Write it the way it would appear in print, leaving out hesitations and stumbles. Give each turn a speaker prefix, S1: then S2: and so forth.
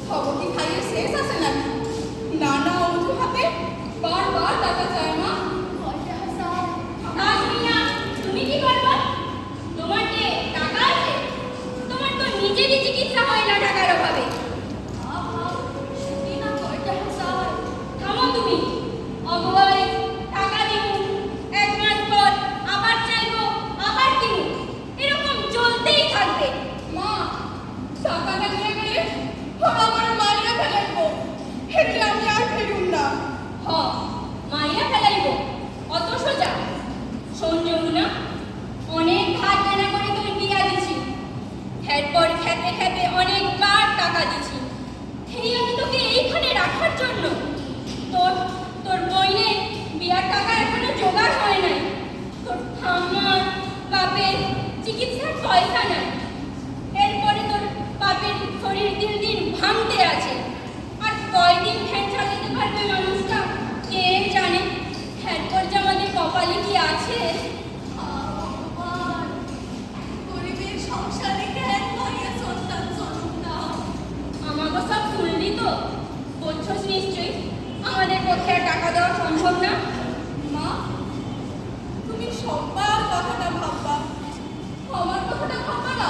S1: খবরটি খাইয়ে শেষ আছে নাকি? নানা অজুহাতে বারবার টাকা চায় মা।
S2: তুমি কি করবা? তোমার যে টাকা আছে, তোমার তো নিজেরই চিকিৎসা হয় না টাকার অভাবে। থামো তুমি। অগোয়াই টাকা দিব, 1 মাস পর আবার চাইবো, আবার দিব, এরকম চলতেই থাকবে।
S1: মা, টাকাটা নিয়ে গেলে আমার মারিয়া ফেলাইবো। হেলে আমি আর ফিরুম না।
S2: হ, মাইয়া ফেলাইব, অত সোজা? শোন যমুনা, অনেক ধার দেনা করে তোর বিয়া দিছি, এরপর খেতে খেতে অনেকবার টাকা দিছি, এই আমি তোকে এইখানে রাখার জন্য। তোর তোর বইনের বিয়ার টাকা এখনো জোগাড় হয় নাই, তোর আমার বাপের চিকিৎসার পয়সা নাই, এরপরে তোর বাপের শরীর দিন দিন ভাঙতে আছে, আর কয়দিন ফ্যান চালাতে পারবে মানুষটা কে জানে। এরপর যে আমাদের কপালে কি আছে।
S1: গরিবের সংসারে কেন মারিয়া সন্তান জন্ম না?
S2: আমাকে সব শুনলি তো, বলছস নিশ্চয়ই আমাদের পক্ষে আর টাকা দেওয়া সম্ভব না।
S1: মা, তুমি সবার কথাটা ভাববা, আমার কথাটা ভাববা না।